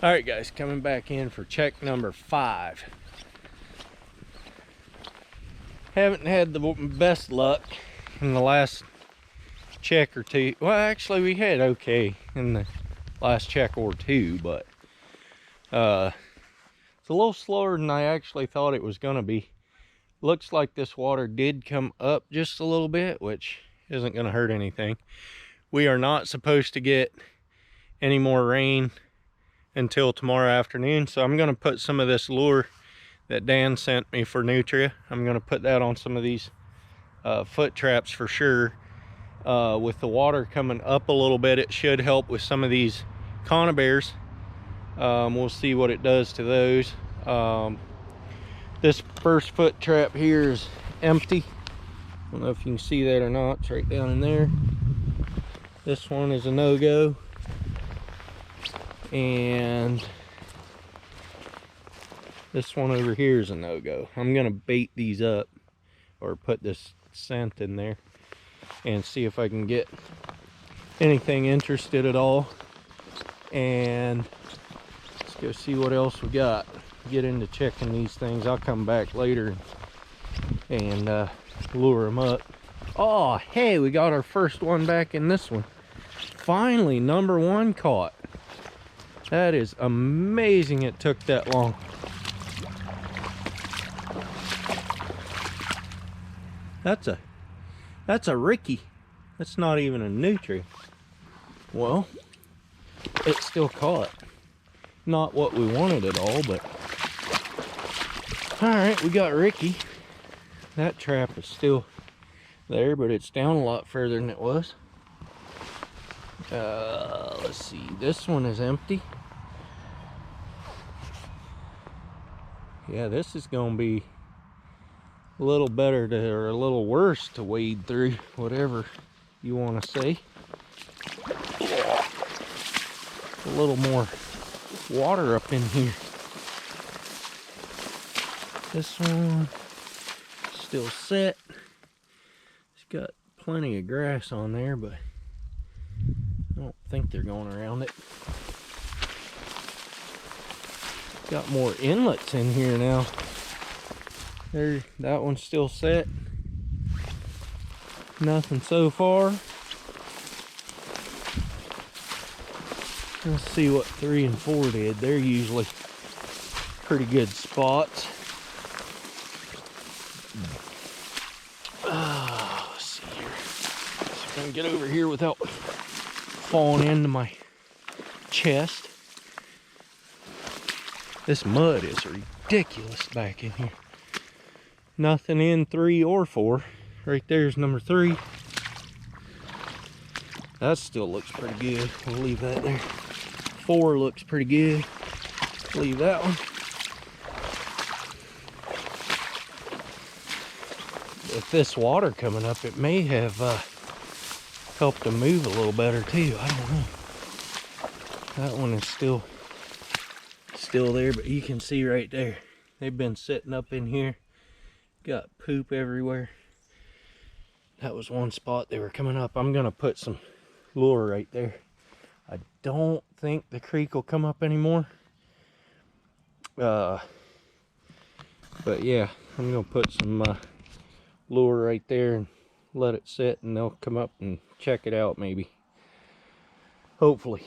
All right, guys, coming back in for check number 5. Haven't had the best luck in the last check or two. Well, actually, we had okay in the last check or two, but it's a little slower than I actually thought it was gonna be. Looks like this water did come up just a little bit, which isn't gonna hurt anything. We are not supposed to get any more rain until tomorrow afternoon, so I'm gonna put some of this lure that Dan sent me for Nutria. I'm gonna put that on some of these foot traps for sure. With the water coming up a little bit, it should help with some of these conibears. We'll see what it does to those. This first foot trap here is empty. I don't know if you can see that or not. It's right down in there. This one is a no-go. And this one over here is a no-go. I'm gonna bait these up, or put this scent in there and see if I can get anything interested at all. And let's go see what else we got. Get into checking these things. I'll come back later and lure them up. Oh, hey, we got our first one back in this one. Finally, number 1 caught. That is amazing it took that long. That's a Ricky. That's not even a Nutria. Well, it still caught. Not what we wanted at all, but all right, we got Ricky. That trap is still there, but it's down a lot further than it was. Let's see, this one is empty. Yeah, this is gonna be a little better to, or a little worse to wade through, whatever you want to say. A little more water up in here. This one still set. It's got plenty of grass on there, but I don't think they're going around it. Got more inlets in here now. There, that one's still set. Nothing so far. Let's see what 3 and 4 did. They're usually pretty good spots. Let's see here. See if I can get over here without falling into my chest. This mud is ridiculous back in here. Nothing in 3 or 4. Right there's number 3. That still looks pretty good. We'll leave that there. 4 looks pretty good. Leave that one. With this water coming up, it may have helped them move a little better too. I don't know. That one is still there, but you can see right there. They've been sitting up in here. Got poop everywhere. That was one spot they were coming up. I'm gonna put some lure right there. I don't think the creek will come up anymore. But yeah, I'm gonna put some lure right there and let it sit, and they'll come up and check it out maybe. Hopefully.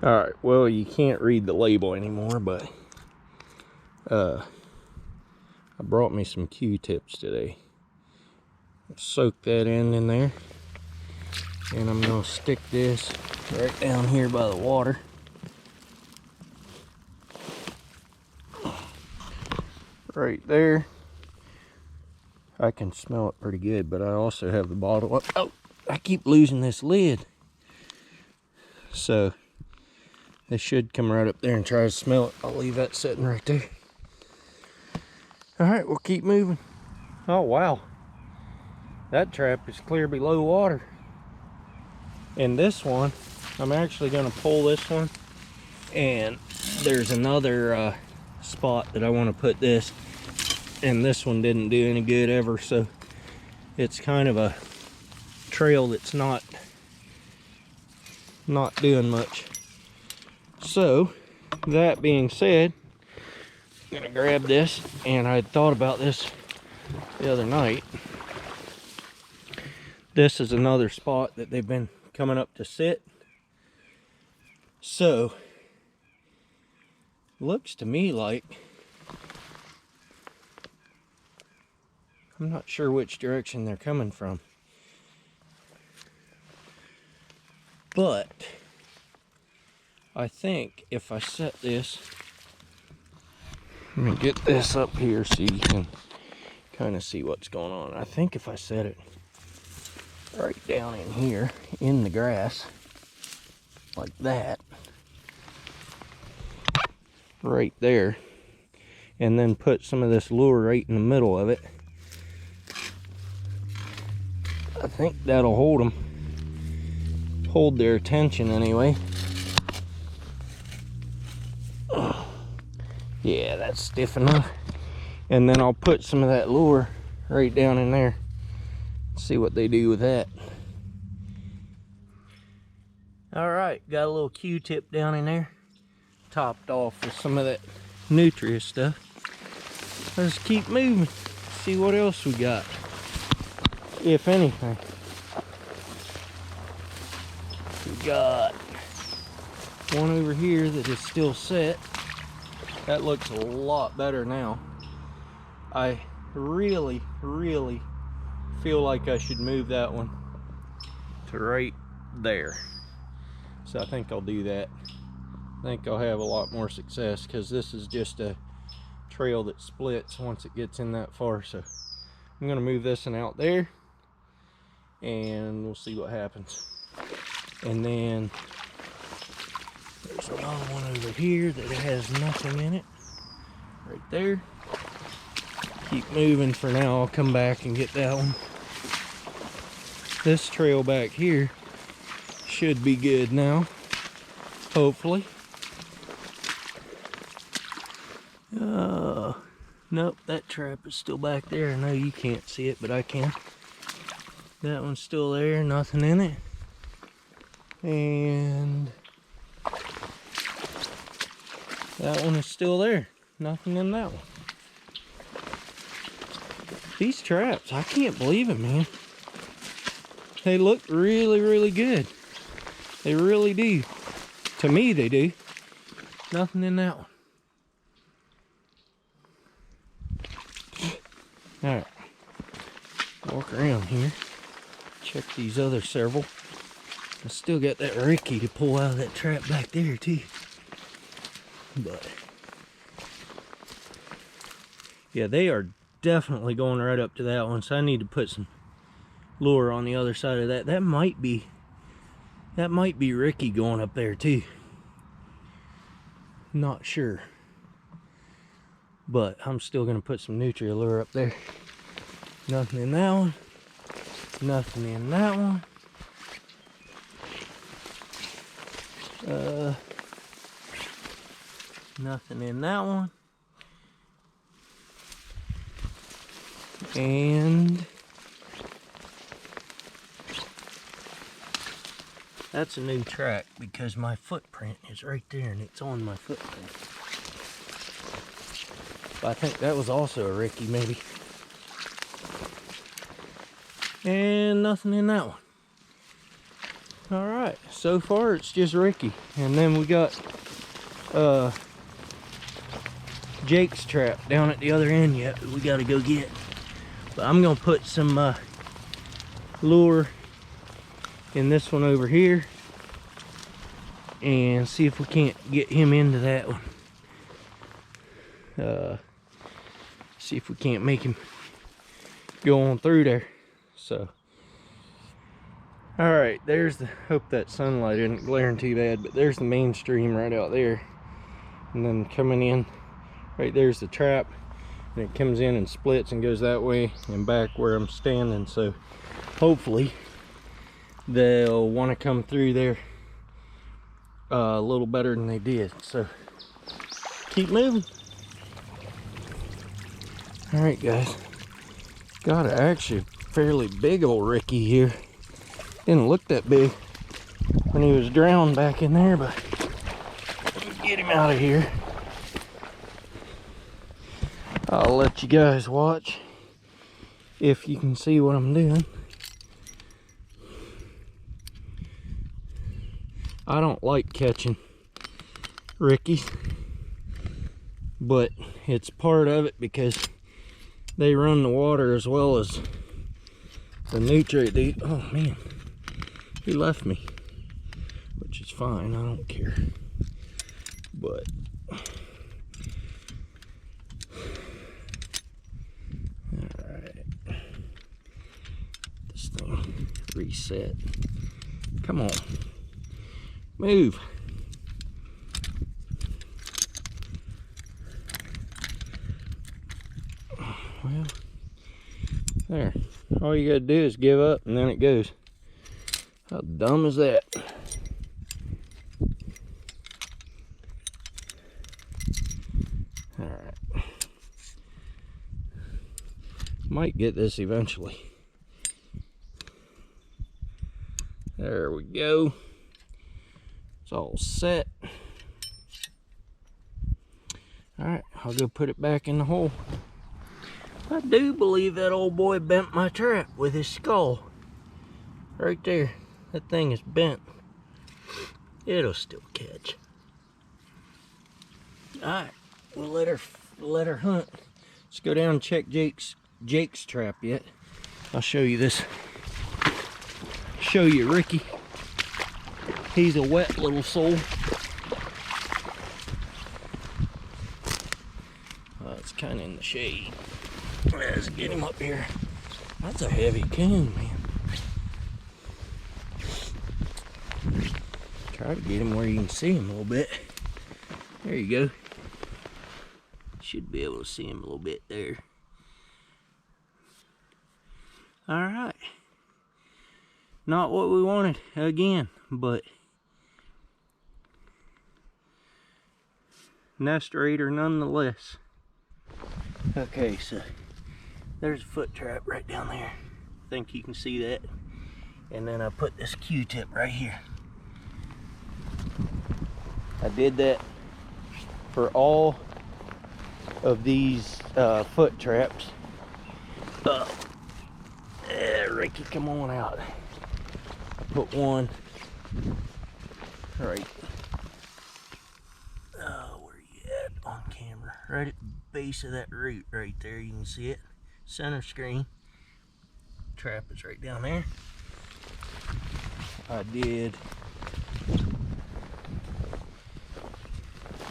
All right, well, you can't read the label anymore, but I brought me some Q-tips today. Soak that in there, and I'm gonna stick this right down here by the water. Right there. I can smell it pretty good, but I also have the bottle up. Oh, I keep losing this lid. So they should come right up there and try to smell it. I'll leave that sitting right there. All right, we'll keep moving. Oh, wow. That trap is clear below water. And this one, I'm actually gonna pull this one, and there's another spot that I want to put this, and this one didn't do any good ever, so it's kind of a trail that's not doing much. So, that being said, I'm gonna grab this, and I had thought about this the other night. This is another spot that they've been coming up to sit. So, looks to me like, I'm not sure which direction they're coming from, but I think if I set this, let me get this up here so you can kind of see what's going on. I think if I set it right down in here in the grass like that, right there, and then put some of this lure right in the middle of it, I think that'll hold their attention anyway. Yeah, that's stiff enough. And then I'll put some of that lure right down in there. See what they do with that. Alright, got a little Q-tip down in there. Topped off with some of that Nutria stuff. Let's keep moving. See what else we got. If anything. We got one over here that is still set. That looks a lot better now. I really feel like I should move that one to right there. So I think I'll do that. I think I'll have a lot more success, because this is just a trail that splits once it gets in that far. So I'm gonna move this one out there, and we'll see what happens. And then there's another one over here that has nothing in it, right there. Keep moving for now. I'll come back and get that one. This trail back here should be good now, hopefully. Nope, that trap is still back there. I know you can't see it, but I can. That one's still there, nothing in it. And that one is still there, nothing in that one. These traps, I can't believe it, man. They look really good. They really do. To me, they do. Nothing in that one. Alright. Walk around here. Check these other several. I still got that Ricky to pull out of that trap back there, too. But yeah, they are definitely going right up to that one, so I need to put some lure on the other side of that. That might be Ricky going up there too. Not sure, but I'm still gonna put some Nutria lure up there. Nothing in that one. Nothing in that one. Nothing in that one. And that's a new track, because my footprint is right there and it's on my footprint. But I think that was also a Ricky, maybe. And nothing in that one. Alright, so far it's just Ricky. And then we got Jake's trap down at the other end yet, that we gotta go get. But I'm gonna put some lure in this one over here and see if we can't get him into that one. See if we can't make him go on through there. So, all right, there's the, hope that sunlight isn't glaring too bad, but there's the main stream right out there. And then coming in, right there's the trap, and it comes in and splits and goes that way and back where I'm standing. So hopefully they'll want to come through there a little better than they did. So keep moving. All right, guys, got an actually fairly big old Ricky here. Didn't look that big when he was drowned back in there, but get him out of here. I'll let you guys watch if you can see what I'm doing. I don't like catching rickies, but it's part of it because they run the water as well as the Nutria. Oh man, he left me, which is fine, I don't care. But alright, this thing reset. Come on, move. Well, there. All you gotta do is give up and then it goes. How dumb is that? Alright. Might get this eventually. There we go. It's all set. Alright, I'll go put it back in the hole. I do believe that old boy bent my trap with his skull. Right there. That thing is bent. It'll still catch. Alright, we'll let her hunt. Let's go down and check Jake's trap yet. I'll show you this. Show you Ricky. He's a wet little soul. It's kind of in the shade. Let's get him up here. That's a heavy coon, man. Try to get him where you can see him a little bit. There you go. Should be able to see him a little bit there. Alright. Not what we wanted again, but nest raider nonetheless. Okay, so there's a foot trap right down there. I think you can see that. And then I put this Q-tip right here. I did that for all of these foot traps. Ricky, come on out. I put one right. Where you at on camera? Right at the base of that root right there. You can see it. Center screen. Trap is right down there. I did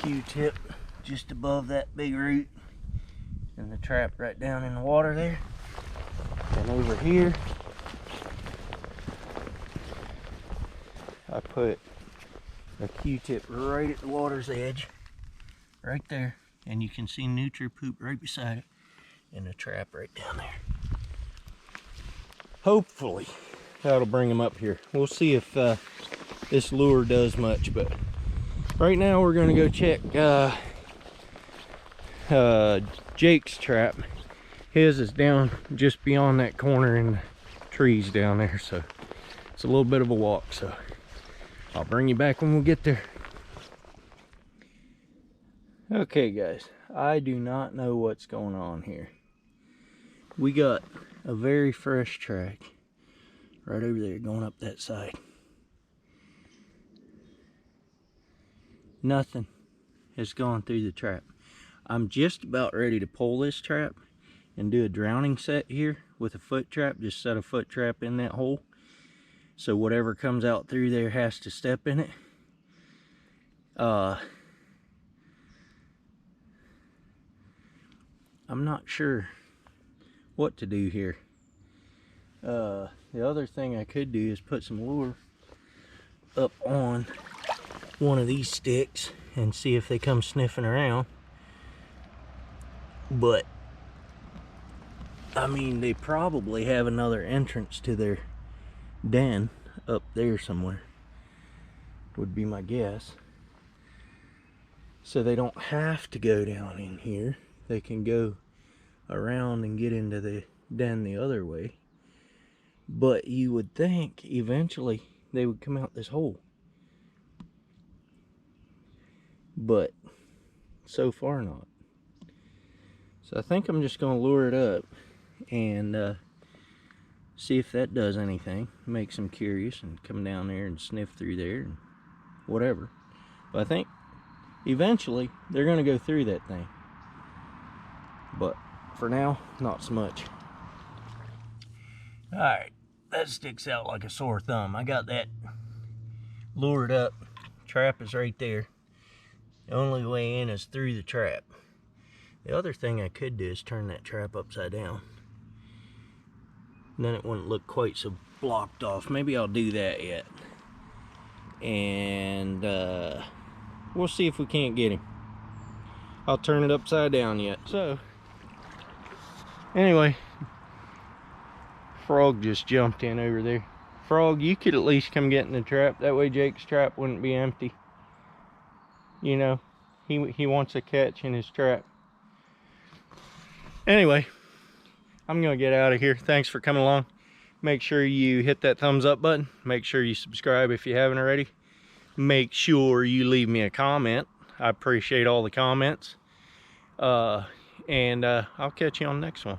Q-tip just above that big root, and the trap right down in the water there. And over here I put a Q-tip right at the water's edge, right there, and you can see Nutria poop right beside it, and the trap right down there. Hopefully that'll bring them up here. We'll see if this lure does much, but right now we're gonna go check Jake's trap. His is down just beyond that corner in the trees down there, so it's a little bit of a walk, so I'll bring you back when we get there. Okay guys, I do not know what's going on here. We got a very fresh track right over there going up that side. Nothing has gone through the trap. I'm just about ready to pull this trap and do a drowning set here with a foot trap. Just set a foot trap in that hole, so whatever comes out through there has to step in it. I'm not sure what to do here. The other thing I could do is put some lure up on one of these sticks and see if they come sniffing around. But I mean, they probably have another entrance to their den up there somewhere, would be my guess. So they don't have to go down in here. They can go around and get into the den the other way. But you would think eventually they would come out this hole. but so far not. So I think I'm just gonna lure it up and see if that does anything. Makes them curious and come down there and sniff through there and whatever. But I think eventually they're gonna go through that thing. But for now, not so much. Alright, that sticks out like a sore thumb. I got that lured up. Trap is right there. The only way in is through the trap. The other thing I could do is turn that trap upside down. Then it wouldn't look quite so blocked off. Maybe I'll do that yet. And we'll see if we can't get him. I'll turn it upside down yet. So, anyway, Frog just jumped in over there. Frog, you could at least come get in the trap. That way Jake's trap wouldn't be empty. You know, he wants a catch in his trap. Anyway, I'm gonna get out of here. Thanks for coming along. Make sure you hit that thumbs up button. Make sure you subscribe if you haven't already. Make sure you leave me a comment. I appreciate all the comments. And I'll catch you on the next one.